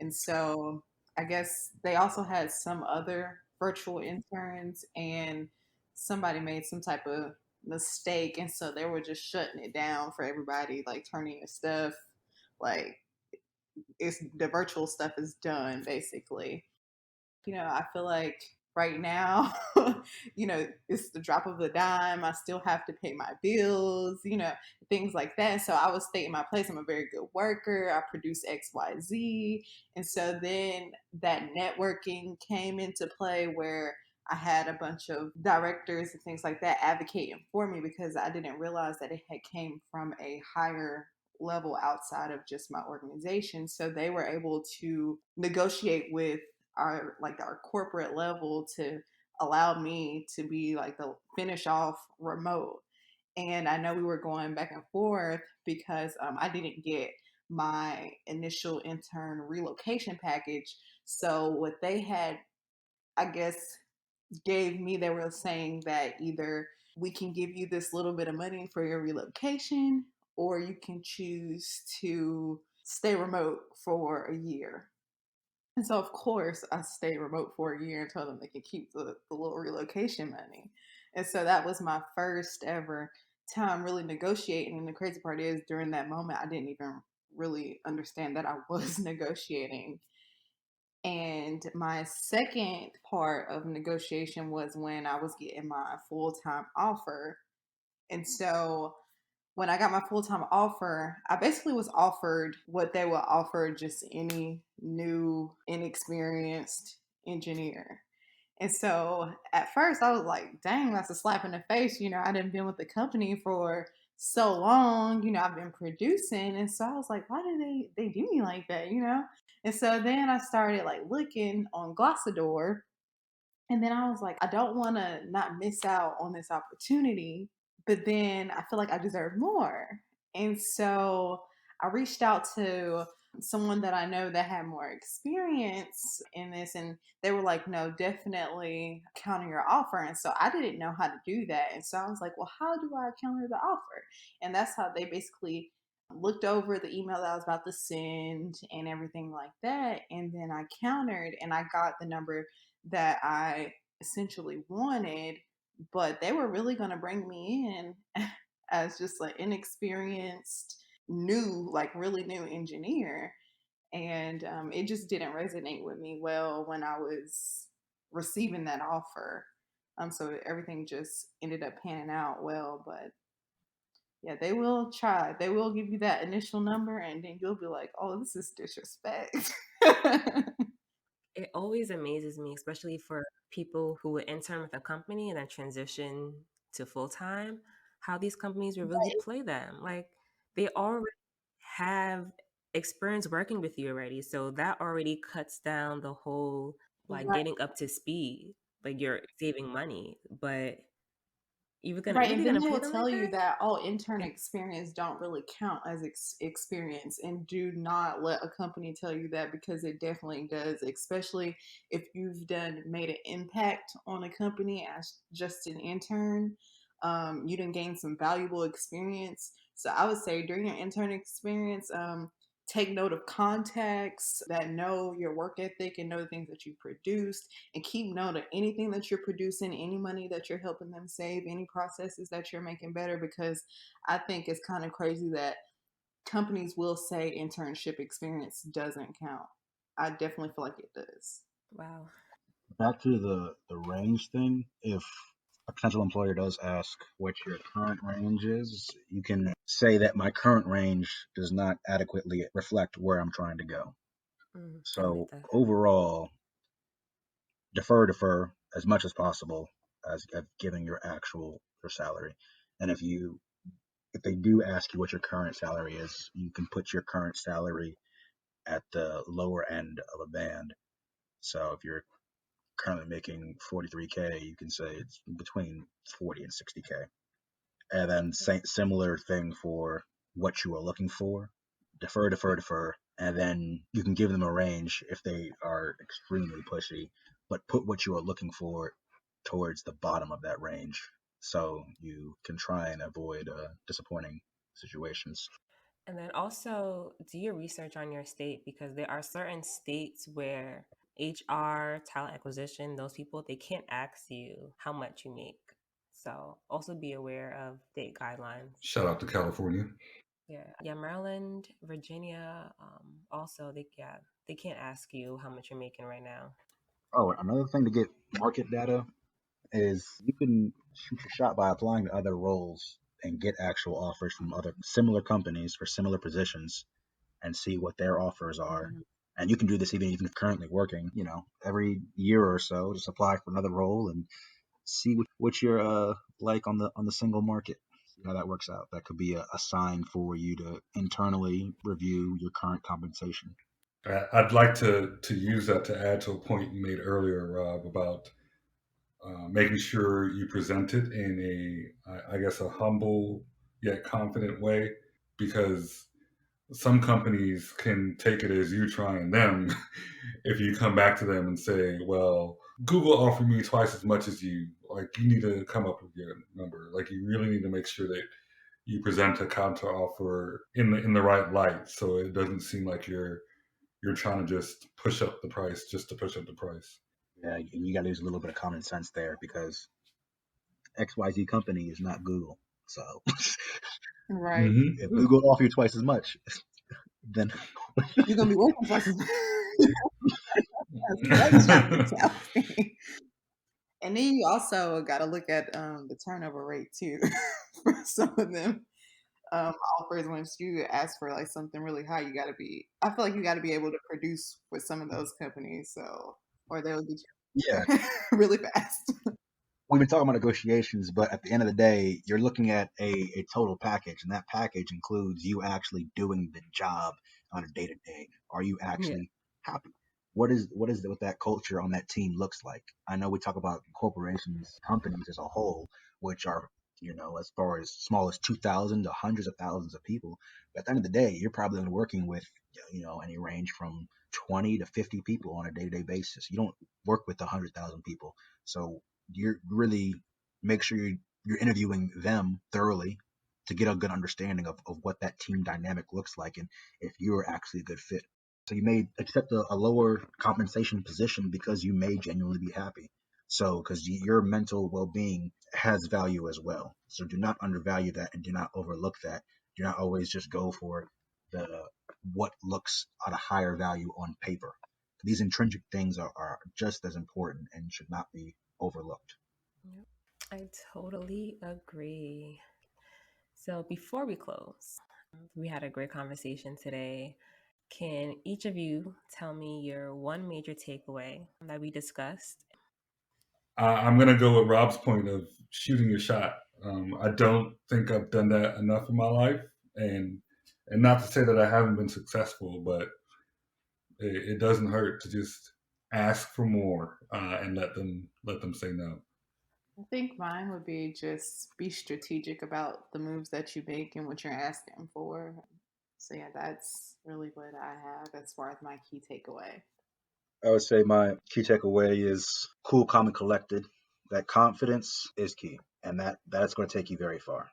And so, I guess they also had some other virtual interns, and somebody made some type of mistake, and so they were just shutting it down for everybody, like turning your stuff, like it's the virtual stuff is done basically. I feel like right now, it's the drop of a dime. I still have to pay my bills, things like that. So I would stay in my place. I'm a very good worker. I produce XYZ. And so then that networking came into play where I had a bunch of directors and things like that advocating for me because I didn't realize that it had came from a higher level outside of just my organization. So they were able to negotiate with our corporate level to allow me to be like the finish off remote. And I know we were going back and forth because I didn't get my initial intern relocation package. So what they had, I guess, gave me, they were saying that either we can give you this little bit of money for your relocation, or you can choose to stay remote for a year. And so, of course, I stayed remote for a year and told them they could keep the little relocation money. And so that was my first ever time really negotiating. And the crazy part is, during that moment, I didn't even really understand that I was negotiating. And my second part of negotiation was when I was getting my full time offer. And so when I got my full time offer, I basically was offered what they would offer just any new, inexperienced engineer. And so at first I was like, dang, that's a slap in the face. I didn't been with the company for so long, I've been producing. And so I was like, why do they do me like that? And so then I started like looking on Glossador, and then I was like, I don't want to not miss out on this opportunity, but then I feel like I deserve more. And so I reached out to someone that I know that had more experience in this, and they were like, no, definitely counter your offer. And so I didn't know how to do that. And so I was like, well, how do I counter the offer? And that's how they basically looked over the email that I was about to send and everything like that. And then I countered and I got the number that I essentially wanted, but they were really going to bring me in as just an inexperienced, new, like really new engineer. And it just didn't resonate with me well when I was receiving that offer. So everything just ended up panning out well, but yeah, they will try. They will give you that initial number, and then you'll be like, "Oh, this is disrespect." It always amazes me, especially for people who would intern with a company and then transition to full time, how these companies will really play them. Like they already have experience working with you already. So that already cuts down the whole like Right. getting up to speed. Like you're saving money. But you're gonna Right, and really then gonna they play will them tell like you that? that, oh, intern experience don't really count as experience, and do not let a company tell you that, because it definitely does, especially if you've made an impact on a company as just an intern. You didn't gain some valuable experience. So I would say during your intern experience, take note of contacts that know your work ethic and know the things that you produced, and keep note of anything that you're producing, any money that you're helping them save, any processes that you're making better, because I think it's kind of crazy that companies will say internship experience doesn't count. I definitely feel like it does. Wow. Back to the range thing, if a potential employer does ask what your current range is, you can say that my current range does not adequately reflect where I'm trying to go. I like So that. overall, defer as much as possible as giving your salary. And if they do ask you what your current salary is, you can put your current salary at the lower end of a band. So if you're currently making 43K, you can say it's between 40 and 60K. And then similar thing for what you are looking for. Defer, and then you can give them a range if they are extremely pushy, but put what you are looking for towards the bottom of that range, so you can try and avoid disappointing situations. And then also do your research on your state, because there are certain states where HR, talent acquisition, those people, they can't ask you how much you make. So also be aware of state guidelines. Shout out to California. Yeah, Maryland, Virginia, also they can't ask you how much you're making right now. Oh, another thing to get market data is you can shoot your shot by applying to other roles and get actual offers from other similar companies for similar positions and see what their offers are. Mhm. And you can do this even currently working, every year or so, just apply for another role and see what you're like on the single market. See how that works out. That could be a sign for you to internally review your current compensation. I'd like to use that to add to a point you made earlier, Rob, about making sure you present it in I guess, a humble yet confident way, because some companies can take it as you trying them if you come back to them and say, well, Google offered me twice as much as you. Like, you need to come up with your number. Like, you really need to make sure that you present a counter offer in the right light, so it doesn't seem like you're trying to just push up the price just to push up the price. Yeah, you got to use a little bit of common sense there because XYZ company is not Google. So Right. Hmm. if we go offer you twice as much, then You're gonna be working twice as much. That's a great job mentality. And then you also got to look at the turnover rate too for some of them offers. Once you ask for like something really high, you got to be. I feel like you got to be able to produce with some of those companies, so or they'll get yeah, you really fast. we've been talking about negotiations, but at the end of the day, you're looking at a total package, and that package includes you actually doing the job on a day to day. Are you Yeah. actually happy? What that culture on that team looks like? I know we talk about corporations, companies as a whole, which are as far as small as 2,000 to hundreds of thousands of people. But at the end of the day, you're probably only working with any range from 20 to 50 people on a day to day basis. You don't work with 100,000 people, so you're really make sure you're interviewing them thoroughly to get a good understanding of what that team dynamic looks like and if you're actually a good fit. So you may accept a lower compensation position because you may genuinely be happy. So because your mental well-being has value as well. So do not undervalue that and do not overlook that. Do not always just go for the what looks at a higher value on paper. These intrinsic things are just as important and should not be overlooked. Yep. I totally agree. So before we close, we had a great conversation today. Can each of you tell me your one major takeaway that we discussed? I'm going to go with Rob's point of shooting your shot. I don't think I've done that enough in my life, and not to say that I haven't been successful, but it doesn't hurt to just ask for more and let them say no. I think mine would be just be strategic about the moves that you make and what you're asking for. So yeah, that's really what I have as far as my key takeaway. I would say my key takeaway is cool, calm, and collected. That confidence is key, and that's going to take you very far.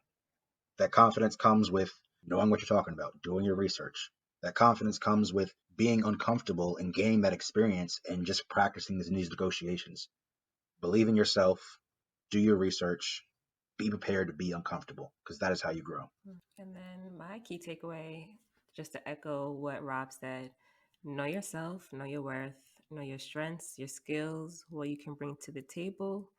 That confidence comes with knowing what you're talking about, doing your research. That confidence comes with being uncomfortable and gaining that experience and just practicing these negotiations. Believe in yourself, do your research, be prepared to be uncomfortable because that is how you grow. And then my key takeaway, just to echo what Rob said, know yourself, know your worth, know your strengths, your skills, what you can bring to the table,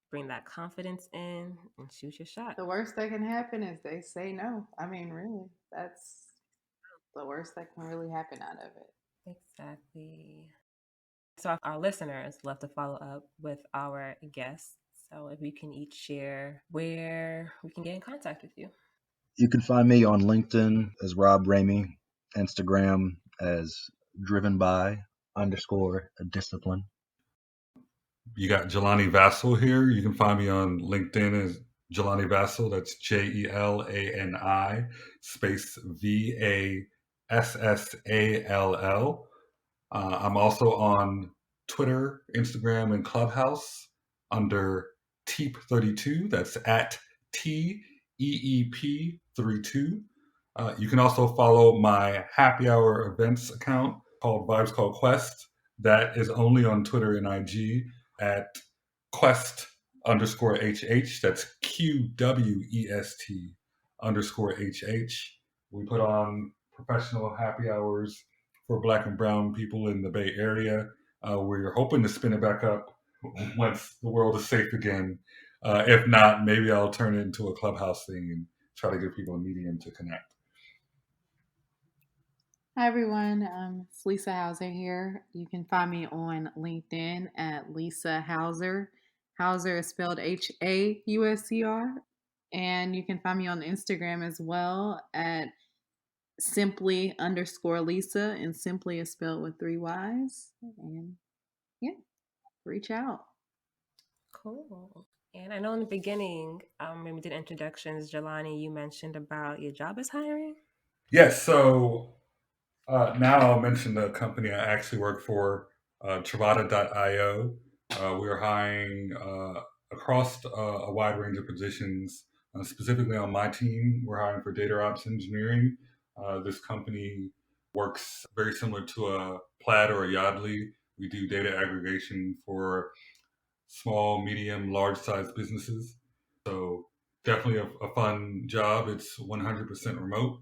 bring that confidence in, and shoot your shot. The worst that can happen is they say no. I mean, really, that's the worst that can really happen out of it. Exactly. So our listeners love to follow up with our guests. So if we can each share where we can get in contact with you. You can find me on LinkedIn as Rob Ramey, Instagram as driven by underscore discipline. You got Jelani Vassall here. You can find me on LinkedIn as Jelani Vassall. That's JELANI space VASSALL. I'm also on Twitter, Instagram, and Clubhouse under Teep32. That's at TEEP32. You can also follow my happy hour events account called Vibes Called Quest. That is only on Twitter and IG at Quest underscore HH. That's QWEST underscore HH. We put on professional happy hours for Black and Brown people in the Bay Area. We're hoping to spin it back up once the world is safe again. If not, maybe I'll turn it into a clubhouse thing and try to give people a medium to connect. Hi everyone, it's Lisa Hauser here. You can find me on LinkedIn at Lisa Hauser. Hauser is spelled HAUSER. And you can find me on Instagram as well at simply underscore Lisa, and simply is spelled with 3 Y's. And yeah, reach out. Cool. And I know in the beginning, when we did introductions, Jelani, you mentioned about your job is hiring. Yes, so now I'll mention the company I actually work for, Travada.io. We are hiring across a wide range of positions. Specifically on my team, we're hiring for data ops engineering. This company works very similar to a Plaid or a Yodlee. We do data aggregation for small, medium, large size businesses. So definitely a fun job. It's 100% remote.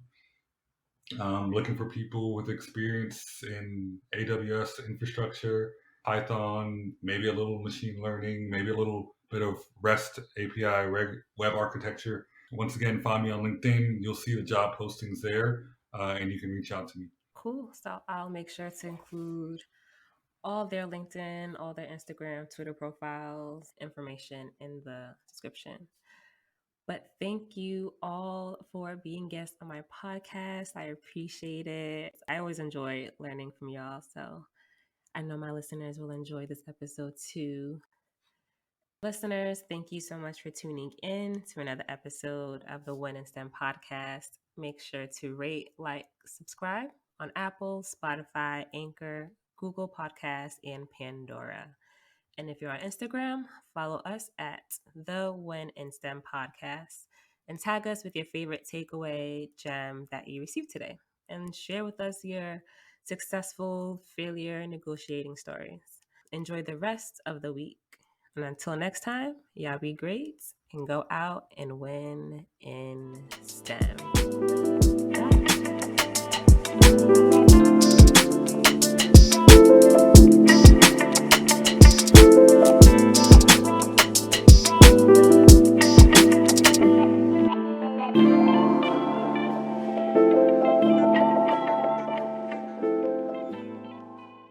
Looking for people with experience in AWS infrastructure, Python, maybe a little machine learning, maybe a little bit of REST API web architecture. Once again, find me on LinkedIn. You'll see the job postings there, and you can reach out to me. Cool. So I'll make sure to include all their LinkedIn, all their Instagram, Twitter profiles, information in the description. But thank you all for being guests on my podcast. I appreciate it. I always enjoy learning from y'all. So I know my listeners will enjoy this episode too. Listeners, thank you so much for tuning in to another episode of the Win in STEM podcast. Make sure to rate, like, subscribe on Apple, Spotify, Anchor, Google Podcasts, and Pandora. And if you're on Instagram, follow us at the Win in STEM podcast and tag us with your favorite takeaway gem that you received today. And share with us your successful failure negotiating stories. Enjoy the rest of the week. And until next time, y'all be great and go out and win in STEM.